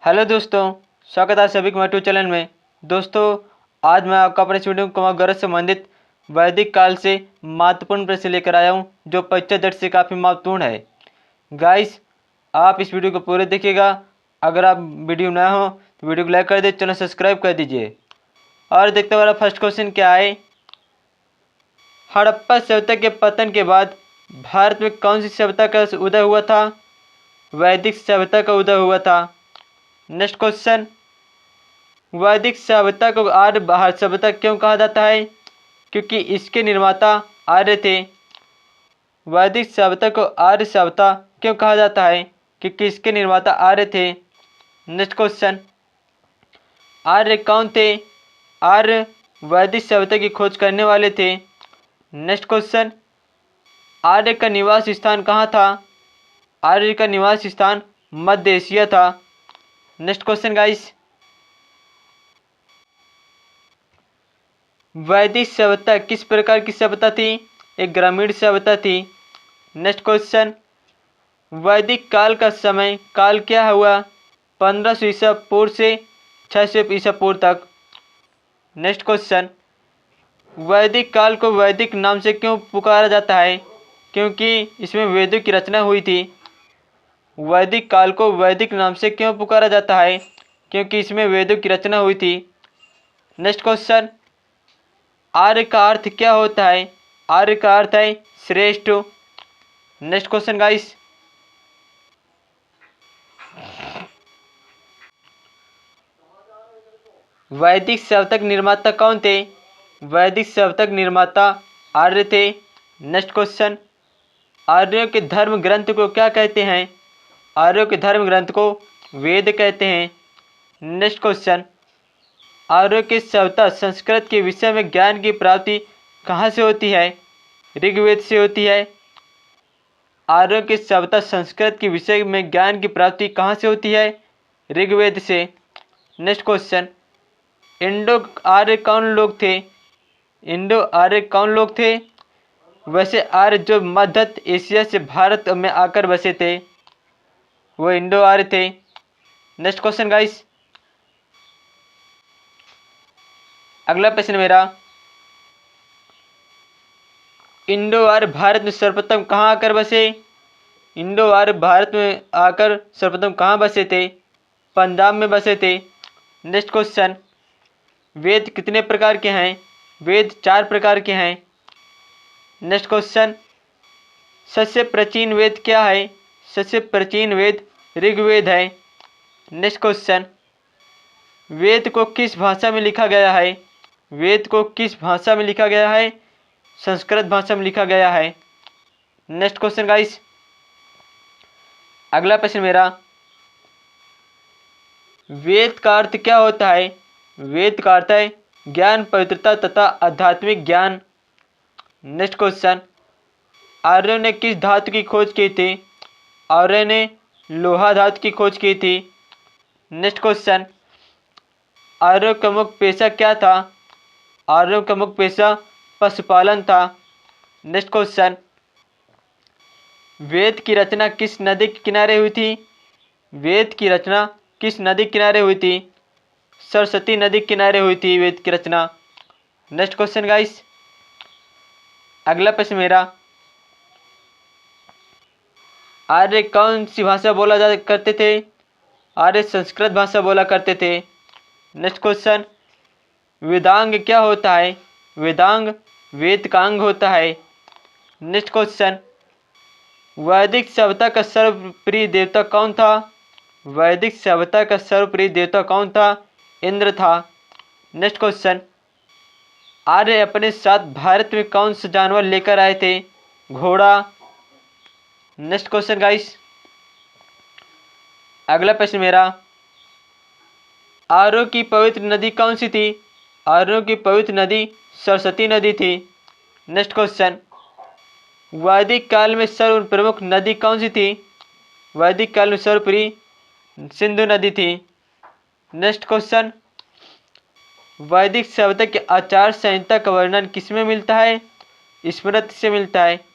Hello दोस्तों, स्वागत है आप सभी के मेरे यूट्यूब चैनल में। दोस्तों, आज मैं आपका अपने इस वीडियो में कुमार गौरव से संबंधित वैदिक काल से महत्वपूर्ण प्रश्न लेकर आया हूं, जो परीक्षा दृष्टि से काफ़ी महत्वपूर्ण है। गाइस, आप इस वीडियो को पूरे देखिएगा। अगर आप वीडियो नया हो तो वीडियो को लाइक कर दीजिए, चैनल सब्सक्राइब कर दीजिए। और देखते हैं हमारा फर्स्ट क्वेश्चन क्या है। हड़प्पा सभ्यता के पतन के बाद भारत में कौन सी सभ्यता का उदय हुआ था? वैदिक सभ्यता का उदय हुआ था। नेक्स्ट क्वेश्चन, वैदिक सभ्यता को आर्य सभ्यता क्यों कहा जाता है? क्योंकि इसके निर्माता आर्य थे। वैदिक सभ्यता को आर्य सभ्यता क्यों कहा जाता है? क्योंकि इसके निर्माता आर्य थे। नेक्स्ट क्वेश्चन, आर्य कौन थे? आर्य वैदिक सभ्यता की खोज करने वाले थे। नेक्स्ट क्वेश्चन, आर्य का निवास स्थान कहाँ था? आर्य का निवास स्थान मध्य एशिया था। नेक्स्ट क्वेश्चन गाइस, वैदिक सभ्यता किस प्रकार की सभ्यता थी? एक ग्रामीण सभ्यता थी। नेक्स्ट क्वेश्चन, वैदिक काल का समय काल क्या हुआ? 1500 ईसा पूर्व से 600 ईसा पूर्व तक। नेक्स्ट क्वेश्चन, वैदिक काल को वैदिक नाम से क्यों पुकारा जाता है? क्योंकि इसमें वेदों की रचना हुई थी। वैदिक काल को वैदिक नाम से क्यों पुकारा जाता है? क्योंकि इसमें वेदों की रचना हुई थी। नेक्स्ट क्वेश्चन, आर्य का अर्थ क्या होता है? आर्य का अर्थ है श्रेष्ठ। नेक्स्ट क्वेश्चन गाइस, वैदिक सभ्यता के निर्माता कौन थे? वैदिक सभ्यता के निर्माता आर्य थे। नेक्स्ट क्वेश्चन, आर्यों के धर्म ग्रंथ को क्या कहते हैं? आर्यों के धर्म ग्रंथ को वेद कहते हैं। नेक्स्ट क्वेश्चन, आर्यों की सभ्यता संस्कृत के विषय में ज्ञान की प्राप्ति कहाँ से होती है? ऋग्वेद से होती है। आर्यों की सभ्यता संस्कृत के विषय में ज्ञान की प्राप्ति कहाँ से होती है? ऋग्वेद से। नेक्स्ट क्वेश्चन, इंडो आर्य कौन लोग थे? इंडो आर्य कौन लोग थे? वैसे आर्य जो मध्य एशिया से भारत में आकर बसे थे, वो इंडो आर्य थे। नेक्स्ट क्वेश्चन गाइस, अगला प्रश्न मेरा, इंडो आर्य भारत में सर्वप्रथम कहाँ आकर बसे? इंडो आर्य भारत में आकर सर्वप्रथम कहाँ बसे थे? पंजाब में बसे थे। नेक्स्ट क्वेश्चन, वेद कितने प्रकार के हैं? वेद 4 प्रकार के हैं। नेक्स्ट क्वेश्चन, सबसे प्राचीन वेद क्या है? सबसे प्राचीन वेद ऋग्वेद है। नेक्स्ट क्वेश्चन, वेद को किस भाषा में लिखा गया है? वेद को किस भाषा में लिखा गया है? संस्कृत भाषा में लिखा गया है। नेक्स्ट क्वेश्चन गाइस, अगला प्रश्न मेरा, वेद का अर्थ क्या होता है? वेद का अर्थ है ज्ञान, पवित्रता तथा आध्यात्मिक ज्ञान। नेक्स्ट क्वेश्चन, आर्यों ने किस धातु की खोज की थी? आर्यों ने लोहा धातु की खोज की थी। नेक्स्ट क्वेश्चन, आर्यों का मुख्य पेशा क्या था? आर्यों का मुख्य पेशा पशुपालन था। नेक्स्ट क्वेश्चन, वेद की रचना किस नदी के किनारे हुई थी? वेद की रचना किस नदी के किनारे हुई थी? सरस्वती नदी के किनारे हुई थी वेद की रचना। नेक्स्ट क्वेश्चन गाइस, अगला प्रश्न मेरा, आर्य कौन सी भाषा बोला जा करते थे? आर्य संस्कृत भाषा बोला करते थे। नेक्स्ट क्वेश्चन, वेदांग क्या होता है? वेदांग वेद का अंग होता है। नेक्स्ट क्वेश्चन, वैदिक सभ्यता का सर्वप्रिय देवता कौन था? वैदिक सभ्यता का सर्वप्रिय देवता कौन था? इंद्र था। नेक्स्ट क्वेश्चन, आर्य अपने साथ भारत में कौन सा जानवर लेकर आए थे? घोड़ा। नेक्स्ट क्वेश्चन गाइस, अगला प्रश्न मेरा, आर्यों की पवित्र नदी कौन सी थी? आर्यों की पवित्र नदी सरस्वती नदी थी। नेक्स्ट क्वेश्चन, वैदिक काल में सर्व प्रमुख नदी कौन सी थी? वैदिक काल में सर्वप्रिय सिंधु नदी थी। नेक्स्ट क्वेश्चन, वैदिक सभ्यता के आचार संहिता का वर्णन किसमें मिलता है? स्मृति से मिलता है।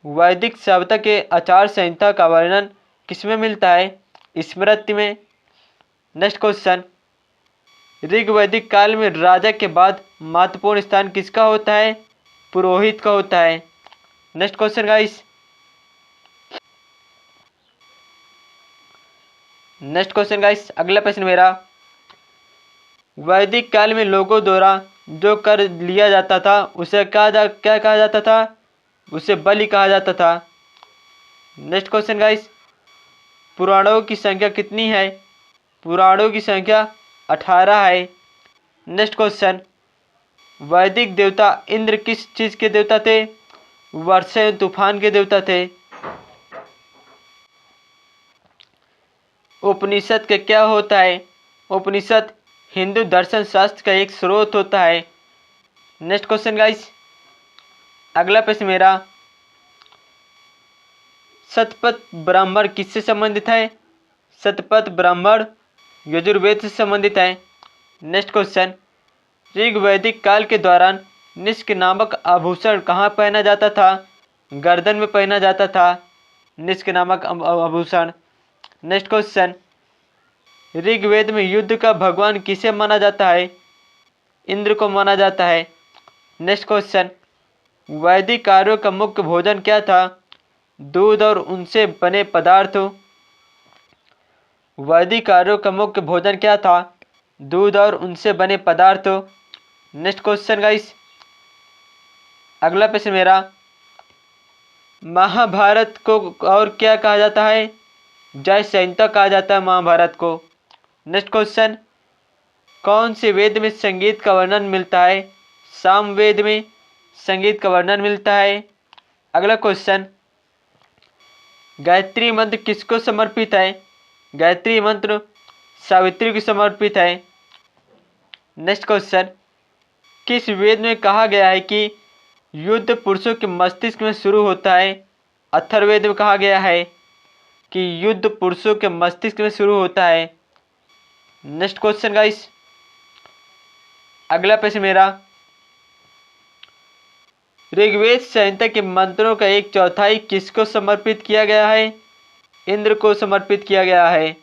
वैदिक सभ्यता के आचार संहिता का वर्णन किसमें मिलता है? स्मृति में। नेक्स्ट क्वेश्चन, ऋग वैदिक काल में राजा के बाद महत्वपूर्ण स्थान किसका होता है? पुरोहित का होता है। नेक्स्ट क्वेश्चन गाइस, अगला प्रश्न मेरा, वैदिक काल में लोगों द्वारा जो कर लिया जाता था उसे क्या कहा जाता था? उसे बलि कहा जाता था। नेक्स्ट क्वेश्चन गाइस, पुराणों की संख्या कितनी है? पुराणों की संख्या 18 है। नेक्स्ट क्वेश्चन, वैदिक देवता इंद्र किस चीज के देवता थे? वर्षा एवं तूफान के देवता थे। उपनिषद के क्या होता है? उपनिषद हिंदू दर्शन शास्त्र का एक स्रोत होता है। नेक्स्ट क्वेश्चन गाइस, अगला प्रश्न मेरा, शतपथ ब्राह्मण किससे संबंधित है? शतपथ ब्राह्मण यजुर्वेद से संबंधित है। नेक्स्ट क्वेश्चन, ऋग वैदिक काल के दौरान निष्क नामक आभूषण कहाँ पहना जाता था? गर्दन में पहना जाता था निष्क नामक आभूषण। नेक्स्ट क्वेश्चन, ऋग्वेद में युद्ध का भगवान किसे माना जाता है? इंद्र को माना जाता है। नेक्स्ट क्वेश्चन, वैदिक आर्यों का मुख्य भोजन क्या था? दूध और उनसे बने पदार्थ। वैदिक आर्यों का मुख्य भोजन क्या था? दूध और उनसे बने पदार्थ। नेक्स्ट क्वेश्चन गाइस, अगला प्रश्न मेरा, महाभारत को और क्या कहा जाता है? जय संहिता कहा जाता है महाभारत को। नेक्स्ट क्वेश्चन, कौन से वेद में संगीत का वर्णन मिलता है? सामवेद में संगीत का वर्णन मिलता है। अगला क्वेश्चन, गायत्री मंत्र किसको समर्पित है? गायत्री मंत्र सावित्री को समर्पित है। नेक्स्ट क्वेश्चन, किस वेद में कहा गया है कि युद्ध पुरुषों के मस्तिष्क में शुरू होता है? अथर्ववेद में कहा गया है कि युद्ध पुरुषों के मस्तिष्क में शुरू होता है। नेक्स्ट क्वेश्चन गाइस, अगला प्रश्न मेरा, ऋग्वेद संहिता के मंत्रों का 1/4 किसको समर्पित किया गया है? इंद्र को समर्पित किया गया है।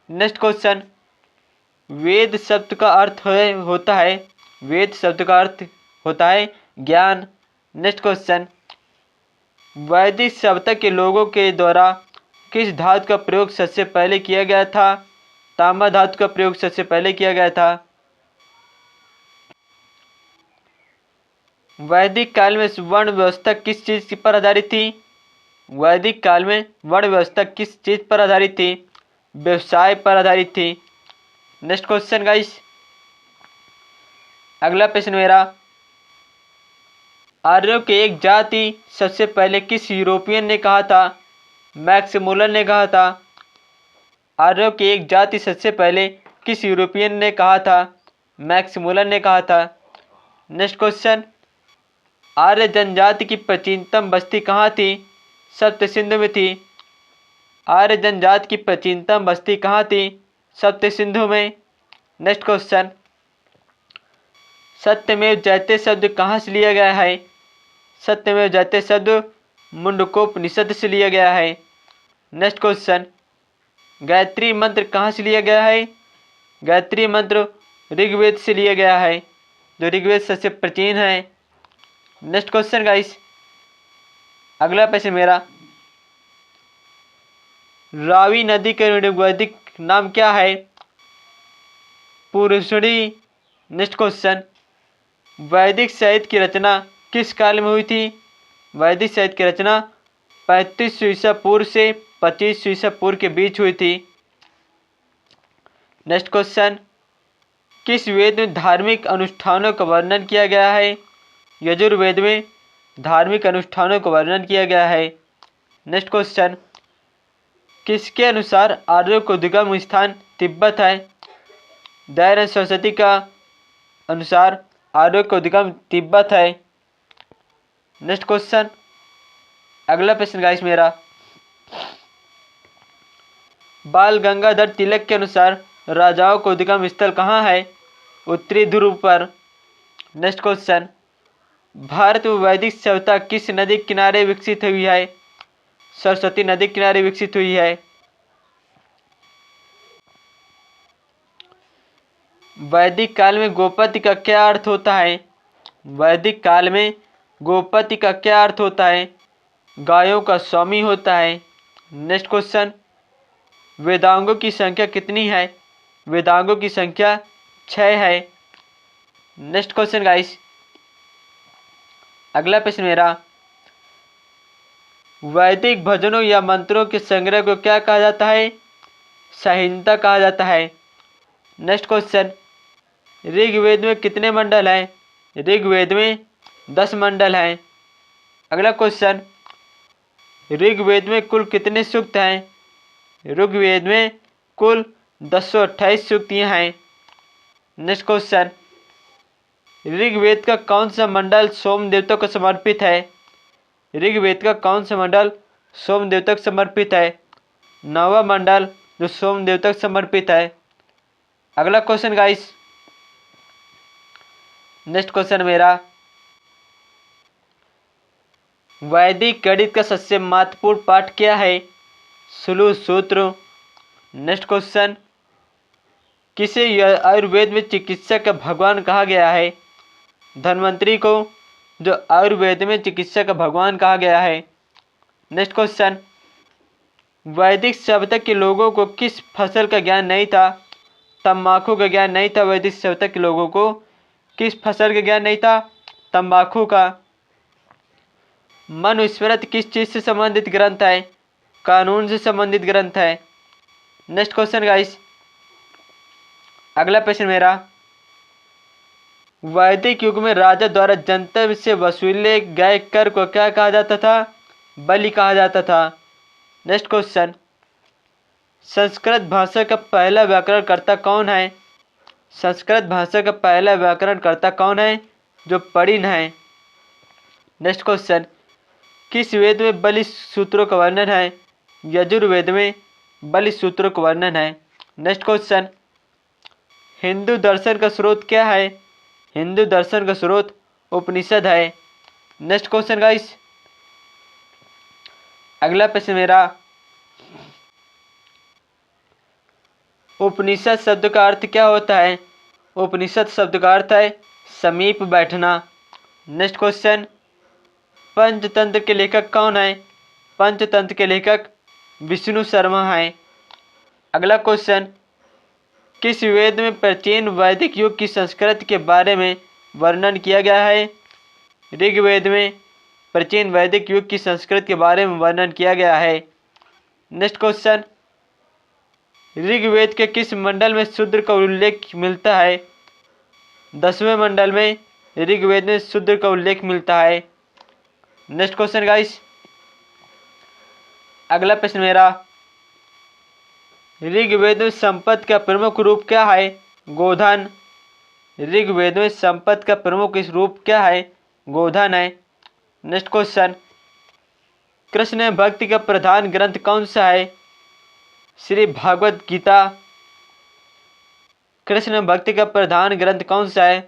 नेक्स्ट क्वेश्चन, वेद शब्द का अर्थ होता है, वेद शब्द का अर्थ होता है ज्ञान। नेक्स्ट क्वेश्चन, वैदिक सभ्यता के लोगों के द्वारा किस धातु का प्रयोग सबसे पहले किया गया था? तांबा धातु का प्रयोग सबसे पहले किया गया था। वैदिक काल में वर्ण व्यवस्था किस चीज पर आधारित थी? वैदिक काल में वर्ण व्यवस्था किस चीज पर आधारित थी? व्यवसाय पर आधारित थी। नेक्स्ट क्वेश्चन गाइस, अगला प्रश्न मेरा, आर्यों की एक जाति सबसे पहले किस यूरोपियन ने कहा था? मैक्स मुलर ने कहा था। आर्यों की एक जाति सबसे पहले किस यूरोपियन ने कहा था? मैक्स मुलर ने कहा था। नेक्स्ट क्वेश्चन, आर्य जनजाति की प्राचीनतम बस्ती कहाँ थी? सप्त सिंधु में थी। आर्य जनजाति की प्राचीनतम बस्ती कहाँ थी? सप्त सिंधु में। नेक्स्ट क्वेश्चन, सत्यमेव जयते शब्द कहाँ से लिया गया है? सत्यमेव जयते शब्द मुंडकोपनिषद से लिया गया है। नेक्स्ट क्वेश्चन, गायत्री मंत्र कहाँ से लिया गया है? गायत्री मंत्र ऋग्वेद से लिया गया है, जो ऋग्वेद सबसे प्राचीन है। नेक्स्ट क्वेश्चन गाइस, अगला प्रश्न मेरा, रावी नदी के वैदिक नाम क्या है? पुरुषणी। नेक्स्ट क्वेश्चन, वैदिक साहित्य की रचना किस काल में हुई थी? वैदिक साहित्य की रचना 35 ईसा पूर्व से 25 ईसा पूर्व के बीच हुई थी। नेक्स्ट क्वेश्चन, किस वेद में धार्मिक अनुष्ठानों का वर्णन किया गया है? यजुर्वेद में धार्मिक अनुष्ठानों का वर्णन किया गया है। नेक्स्ट क्वेश्चन, किसके अनुसार आर्यों को उद्गम स्थान तिब्बत है? दयानंद सरस्वती का अनुसार आर्यों को उद्गम तिब्बत है। नेक्स्ट क्वेश्चन, अगला प्रश्न गाइस मेरा, बाल गंगाधर तिलक के अनुसार राजाओं को उद्गम स्थल कहाँ है? उत्तरी ध्रुव पर। नेक्स्ट क्वेश्चन, भारत में वैदिक सभ्यता किस नदी के किनारे विकसित हुई है? सरस्वती नदी के किनारे विकसित हुई है। वैदिक काल में गोपति का क्या अर्थ होता है? वैदिक काल में गोपति का क्या अर्थ होता है? गायों का स्वामी होता है। नेक्स्ट क्वेश्चन, वेदांगों की संख्या कितनी है? वेदांगों की संख्या 6 है। नेक्स्ट क्वेश्चन गाइस, अगला प्रश्न मेरा, वैदिक भजनों या मंत्रों के संग्रह को क्या कहा जाता है? संहिता कहा जाता है। नेक्स्ट क्वेश्चन, ऋग्वेद में कितने मंडल हैं? ऋग्वेद में 10 मंडल हैं। अगला क्वेश्चन, ऋग्वेद में कुल कितने सूक्त हैं? ऋग्वेद में कुल 228 सूक्तियाँ हैं। नेक्स्ट क्वेश्चन, ऋग्वेद का कौन सा मंडल सोम देवता को समर्पित है? ऋग्वेद का कौन सा मंडल सोम देवता को समर्पित है? 9वां मंडल जो सोम देवता को समर्पित है। अगला क्वेश्चन गाइस, नेक्स्ट क्वेश्चन मेरा, वैदिक गणित का सबसे महत्वपूर्ण पाठ क्या है? सुलु सूत्र। नेक्स्ट क्वेश्चन, किसे आयुर्वेद में चिकित्सक का भगवान कहा गया है? धन्वंतरी को जो आयुर्वेद में चिकित्सक का भगवान कहा गया है। नेक्स्ट क्वेश्चन, वैदिक सभ्यता के लोगों को किस फसल का ज्ञान नहीं था? तंबाकू का ज्ञान नहीं था। वैदिक सभ्यता के लोगों को किस फसल का ज्ञान नहीं था? तंबाकू का। मनुस्मृति किस चीज से संबंधित ग्रंथ है? कानून से संबंधित ग्रंथ है। नेक्स्ट क्वेश्चन गाइस, अगला प्रश्न मेरा, वैदिक युग में राजा द्वारा जनता से वसूले गए कर को क्या कहा जाता था? बलि कहा जाता था। नेक्स्ट क्वेश्चन, संस्कृत भाषा का पहला व्याकरणकर्ता कौन है? संस्कृत भाषा का पहला व्याकरणकर्ता कौन है? जो पणिन है। नेक्स्ट क्वेश्चन, किस वेद में बलि सूत्रों का वर्णन है? यजुर्वेद में बलि सूत्रों का वर्णन है। नेक्स्ट क्वेश्चन, हिंदू दर्शन का स्रोत क्या है? हिंदू दर्शन का स्रोत उपनिषद है। नेक्स्ट क्वेश्चन गाइस, अगला प्रश्न मेरा, उपनिषद शब्द का अर्थ क्या होता है? उपनिषद शब्द का अर्थ है समीप बैठना। नेक्स्ट क्वेश्चन, पंचतंत्र के लेखक कौन है? पंचतंत्र के लेखक विष्णु शर्मा हैं। अगला क्वेश्चन, किस वेद में प्राचीन वैदिक युग की संस्कृति के बारे में वर्णन किया गया है? ऋग्वेद में प्राचीन वैदिक युग की संस्कृति के बारे में वर्णन किया गया है। नेक्स्ट क्वेश्चन, ऋग्वेद के किस मंडल में शूद्र का उल्लेख मिलता है? 10वें मंडल में ऋग्वेद में शूद्र का उल्लेख मिलता है। नेक्स्ट क्वेश्चन गाइस, अगला प्रश्न मेरा, ऋग्वेद में संपत्ति का प्रमुख रूप क्या है? गोधन। ऋग्वेद में संपत्ति का प्रमुख रूप क्या है? गोधन है। नेक्स्ट क्वेश्चन, कृष्ण भक्ति का प्रधान ग्रंथ कौन सा है? श्री भागवत गीता। कृष्ण भक्ति का प्रधान ग्रंथ कौन सा है?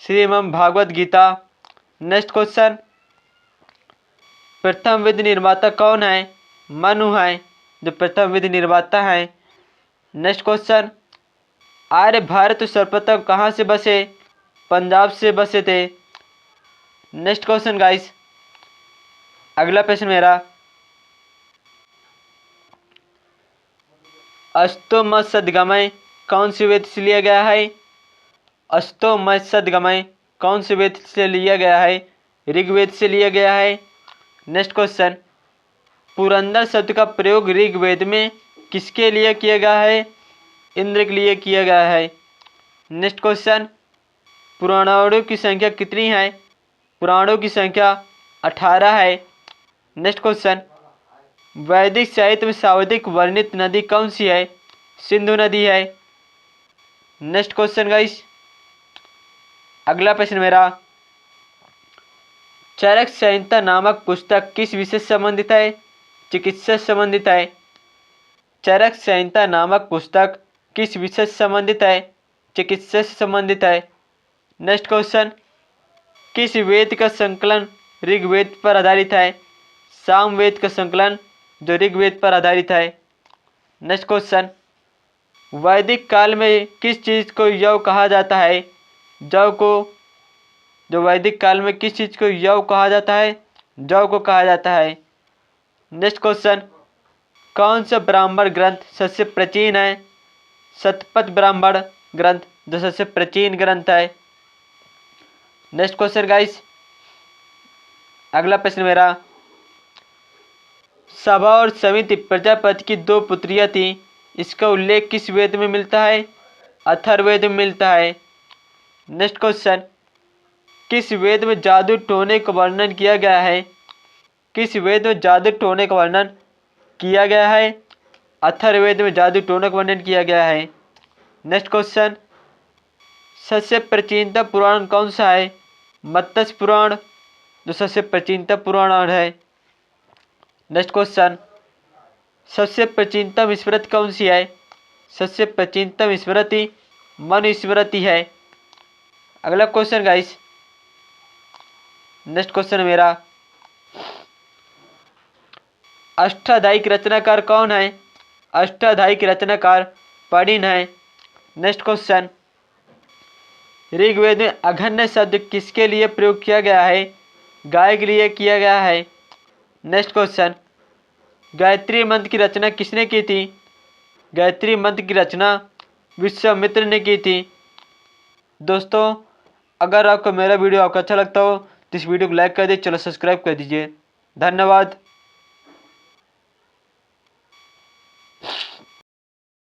श्रीमद् भागवत गीता। नेक्स्ट क्वेश्चन, प्रथम वेद निर्माता कौन है? मनु है जो प्रथम वेद निर्माता है। नेक्स्ट क्वेश्चन, आर्य भारत सर्वप्रथम कहाँ से बसे? पंजाब से बसे थे। नेक्स्ट क्वेश्चन गाइस, अगला प्रश्न मेरा, अष्टोमसद्गमय कौन से वेद से लिया गया है? अष्टोमसद्गमय कौन से वेद से लिया गया है? ऋग्वेद से लिया गया है। नेक्स्ट क्वेश्चन, पुरंदर शब्द का प्रयोग ऋग्वेद में किसके लिए किया गया है? इंद्र के लिए किया गया है। नेक्स्ट क्वेश्चन, पुराणों की संख्या कितनी है? पुराणों की संख्या 18 है। नेक्स्ट क्वेश्चन, वैदिक साहित्य में सर्वाधिक वर्णित नदी कौन सी है? सिंधु नदी है। नेक्स्ट क्वेश्चन गाइस, अगला प्रश्न मेरा, चरक संहिता नामक पुस्तक किस विषय से संबंधित है? चिकित्सा से संबंधित है। चरक संहिता नामक पुस्तक किस विषय से संबंधित है? चिकित्सा से संबंधित है। नेक्स्ट क्वेश्चन, किस वेद का संकलन ऋग्वेद पर आधारित है? सामवेद का संकलन जो ऋग्वेद पर आधारित है। नेक्स्ट क्वेश्चन, वैदिक काल में किस चीज़ को यव कहा जाता है? जव को, जो वैदिक काल में किस चीज़ को यव कहा जाता है? जव को कहा जाता है। नेक्स्ट क्वेश्चन, कौन सा ब्राह्मण ग्रंथ सबसे प्राचीन है? शतपथ ब्राह्मण ग्रंथ जो सबसे प्राचीन ग्रंथ है। नेक्स्ट क्वेश्चन गाइस, अगला प्रश्न मेरा, सभा और समिति प्रजापति की 2 पुत्रियां थीं, इसका उल्लेख किस वेद में मिलता है? अथर्ववेद में मिलता है। नेक्स्ट क्वेश्चन, किस वेद में जादू टोने का वर्णन किया गया है? किस वेद में जादू टोने का वर्णन किया गया है? अथर्ववेद में जादू टोने का वर्णन किया गया है। नेक्स्ट क्वेश्चन, सबसे प्राचीनतम पुराण कौन सा है? मत्स्य पुराण जो सबसे प्राचीनतम पुराण है। नेक्स्ट क्वेश्चन, सबसे प्राचीनतम स्मृति कौन सी है? सबसे प्राचीनतम स्मृति मनुस्मृति है। अगला क्वेश्चन गाइस, नेक्स्ट क्वेश्चन मेरा, अष्टाध्यायी रचनाकार कौन है? अष्टाध्यायी रचनाकार पणिन है। नेक्स्ट क्वेश्चन, ऋग्वेद में अघन्य शब्द किसके लिए प्रयोग किया गया है? गाय के लिए किया गया है। नेक्स्ट क्वेश्चन, गायत्री मंत्र की रचना किसने की थी? गायत्री मंत्र की रचना विश्वामित्र ने की थी। दोस्तों, अगर आपको मेरा वीडियो अच्छा लगता हो तो इस वीडियो को लाइक कर दीजिए, चलो सब्सक्राइब कर दीजिए। धन्यवाद।